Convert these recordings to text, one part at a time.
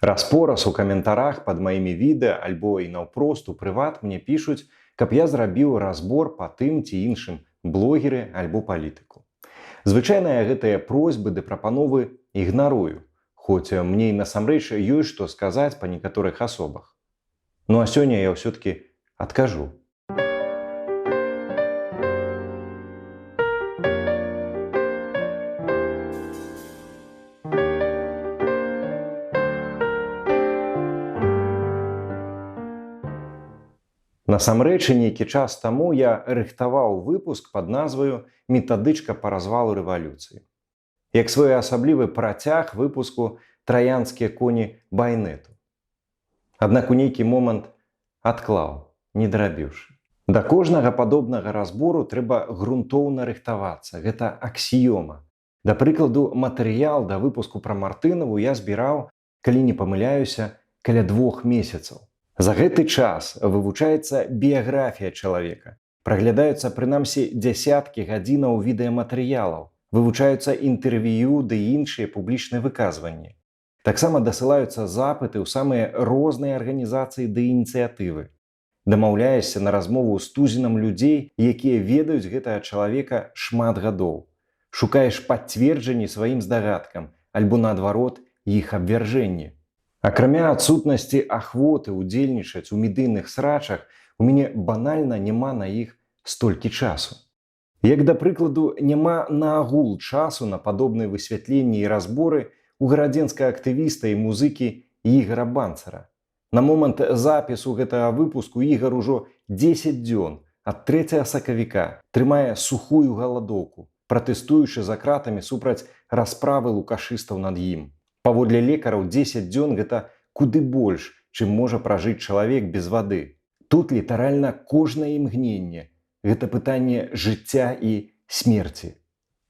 Раз-пораз у каментарах пад маімі відэа альбо і наўпрост у прыват мне пішуць, каб я зрабіў разбор па тым ці іншым блогеры альбо палітыку. Звычайна я гэтыя просьбы ды прапановы ігнарую, хоць мне і насамрэч ёсць што сказаць па некаторых асобах. Ну а сёння я ўсё-ткі адкажу. Насамрэч, нейкі час таму я рыхтаваў выпуск пад назваю «Метадычка па развалу рэвалюцыі». Як своеасаблівы працяг выпуску «Траянскія коні байнету». Аднак у нейкі момант адклаў, не дарабіўшы. Да кожнага падобнага разбору трэба грунтоўна рыхтавацца. Гэта аксіёма. Да прыкладу, матэрыял да выпуску пра Мартынаву я збіраў, калі не памыляюся, каля 2 месяцаў. За гэты час вывучаецца біяграфія чалавека, праглядаюцца прынамсі дзясяткі гадзінаў відэаматэрыялаў, вывучаюцца інтэрв'ю ды іншыя публічныя выказванні. Таксама дасылаюцца запыты ў самыя розныя арганізацыі ды ініцыятывы. Дамаўляешся на размову з тузінам людзей, якія ведаюць гэтага чалавека шмат гадоў. Шукаеш пацверджанні сваім здагадкам, альбо наадварот іх абвяржэнні. Акрамя адсутнасці ахвоты ўдзельнічаць у медыйных срачах, у мяне банальна няма на іх столькі часу. Як да прыкладу, няма наагул часу на падобныя высвятленні і разборы у гарадзенскага актывіста і музыкі Ігара Банцара. На момант запісу гэтага выпуску Ігар ужо 10 дзён ад 3 сакавіка трымае сухую галадоўку, пратэстуючы за кратамі супраць расправы лукашыстаў над ім. Паводле лекараў 10 дзён гэта куды больш, чым можа пражыць чалавек без вады. Тут літаральна кожнае імгненне. Гэта пытанне жыцця і смерці.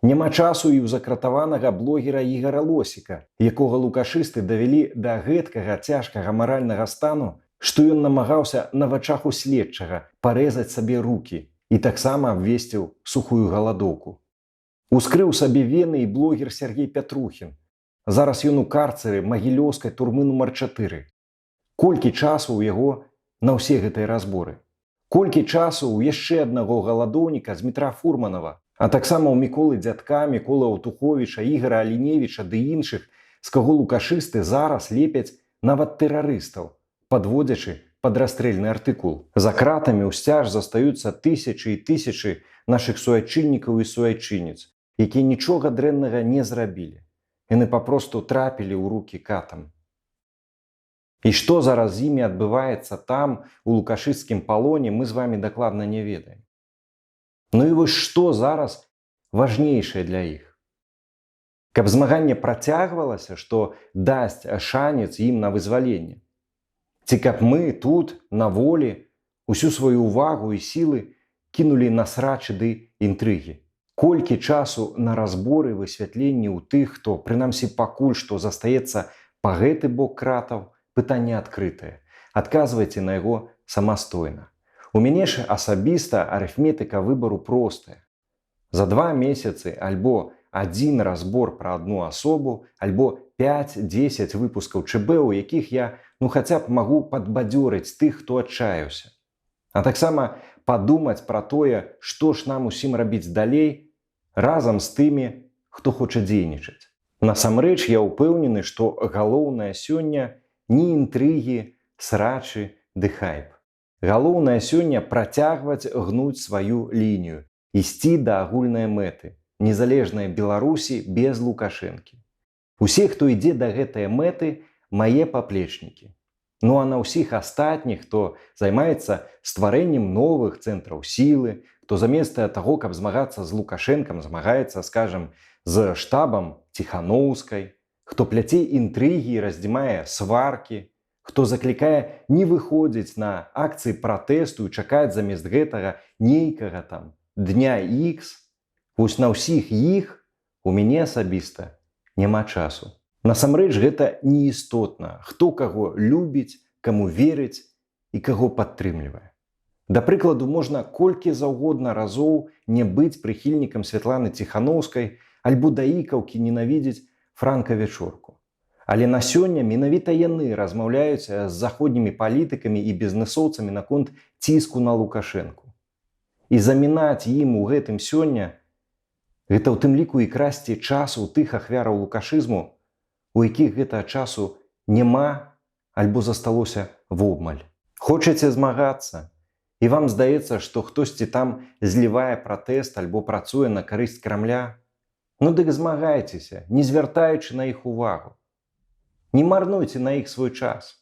Няма часу і ў закратаванага блогера Ігара Лосіка, якога лукашысты давялі да гэткага цяжкага маральнага стану, што ён намагаўся на вачах у следчага парэзаць сабе рукі і таксама абвесціў сухую галадоўку. Ускрыў сабе вены і блогер Сергей Пятрухін. Зараз ён у карцеры магілёўскай турмы нумар 4. Колькі часу ў яго на ўсе гэтыя разборы? Колькі часу ў яшчэ аднаго галадоўніка з Дмітра Фурманова, а таксама ў Міколы Дзядка, Міколы Аўтуховіча, Ігара Аліневіча ды іншых, з каго лукашысты зараз лепяць нават тэрарыстаў, падводзячы пад расстрэльны артыкул. За кратамі ў сцяж застаюцца тысячы і тысячы нашых суайчыннікаў і суайчынніц, якія нічога дрэннага не зрабілі. Яны папросту трапілі ў рукі катам. І што зараз з імі адбываецца там, у лукашысцкім палоне, мы з вамі дакладна не ведаем. Ну і вось што зараз важнейшае для іх? Каб змаганне працягвалася, што дасць шанец ім на вызваленне? Ці каб мы тут, на волі, усю сваю ўвагу і сілы кінулі на срачы ды інтрыгі? Колькі часу на разборы і высвятленні ў тых, хто, прынамсі пакуль што застаецца па гэты бок кратаў, пытанне адкрытае. Адказвайце на яго самастойна. У мяне ж асабіста арыфметыка выбару простая. За 2 месяцы альбо адзін разбор пра адну асобу, альбо 5-10 выпускаў ЧБ, у якіх я хаця б магу падбадзёрыць тых, хто адчаяўся. А таксама падумаць пра тое, што ж нам усім рабіць далей, разам з тымі, хто хоча дзейнічаць. Насамрэч, я ўпэўнены, што галоўнае сёння не інтрыгі, срачы ды хайп. Галоўнае сёння працягваць гнуць сваю лінію, ісці да агульнай мэты, незалежнай Беларусі без Лукашэнкі. Усе, хто ідзе да гэтай мэты, мае паплечнікі. Ну а на ўсіх астатніх, хто займаецца стварэннем новых цэнтраў сілы, хто замест таго, каб змагацца з Лукашэнкам, змагаецца, скажам, з штабам Ціханоўскай, хто пляце інтрыгі і раздзімае сваркі, хто заклікае не выходзіць на акцыі пратэсту і чакаць замест гэтага нейкага там дня Х, вось на ўсіх іх у мяне асабіста няма часу. Насамрэч, гэта неістотна, хто каго любіць, каму верыць і каго падтрымлівае. Да прыкладу, можна колькі заўгодна разоў не быць прыхільнікам Святланы Ціханоўскай альбо даікаўкі ненавідзець Франка Вечорку. Але на сёння менавіта яны размаўляюць з заходнімі палітыкамі і бізнэсоўцамі наконт ціску на Лукашэнку. І замінаць ім у гэтым сёння гэта ў тым ліку і красці час у тых ахвяраў лукашызму, у якіх гэтага часу няма альбо засталося вобмаль. Хочаце змагацца, і вам здаецца, што хтосьці там злівае пратэст альбо працуе на карысць Крамля? Ну дык змагайцеся, не звяртаючы на іх увагу. Не марнуйце на іх свой час.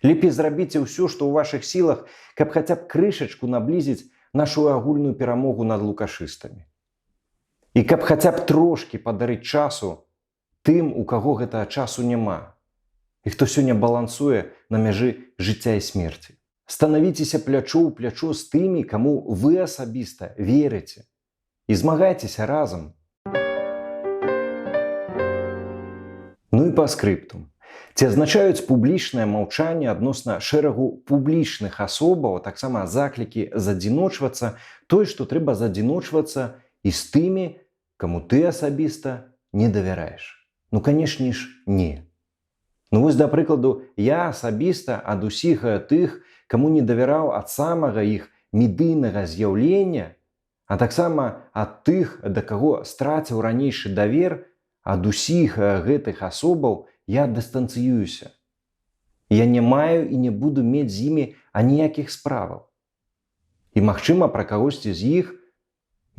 Лепей зрабіце ўсё, што ў вашых сілах, каб хаця б крышачку наблізіць нашу агульную перамогу над лукашыстамі. І каб хаця б трошкі падарыць часу тым, у каго гэтага часу няма, і хто сёння балансуе на мяжы жыцця і смерці. Станавіцеся плячо ў плячо з тымі, каму вы асабіста верыце, і змагайцеся разам. Ну і па скрыптум. Ці азначаюць публічнае маўчанне адносна шэрагу публічных асобаў, а таксама заклікі задзіночвацца, тое, што трэба задзіночвацца і з тымі, каму ты асабіста не давяраеш? Ну, канешне ж, не. Ну вось, да прыкладу, я асабіста ад усіх тых, каму не давяраў ад самага іх медыйнага з'яўлення, а таксама ад тых, да каго страціў ранейшы давер, ад усіх гэтых асобаў я дыстанцыююся. Я не маю і не буду мець з імі аніякіх справаў. І, магчыма, пра кагосьці з іх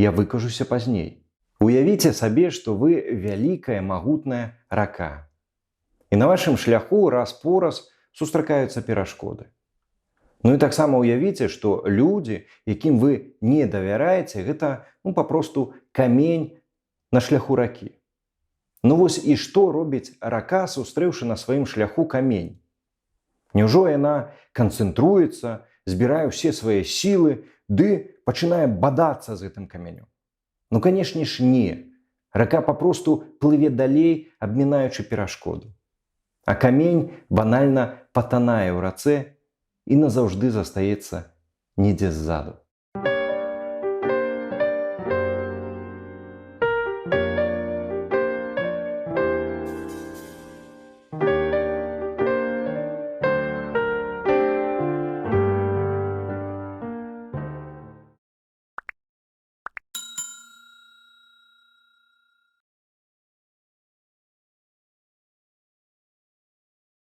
я выкажуся пазней. Уявіце сабе, што вы вялікая магутная рака. І на вашым шляху раз-пораз сустракаюцца перашкоды. Ну і таксама уявіце, што людзі, якім вы не давяраеце, гэта папросту камень на шляху ракі. Ну вось і што робіць рака, сустрэўшы на сваім шляху камень? Няўжо яна канцэнтруецца, збірае ўсе свае сілы, ды пачынае бадацца з гэтым каменем? Ну, канешне ж, не. Рака папросту плыве далей, абмінаючы перашкоду. А камень банальна патанае ў рацэ і назаўжды застаецца недзе ззаду.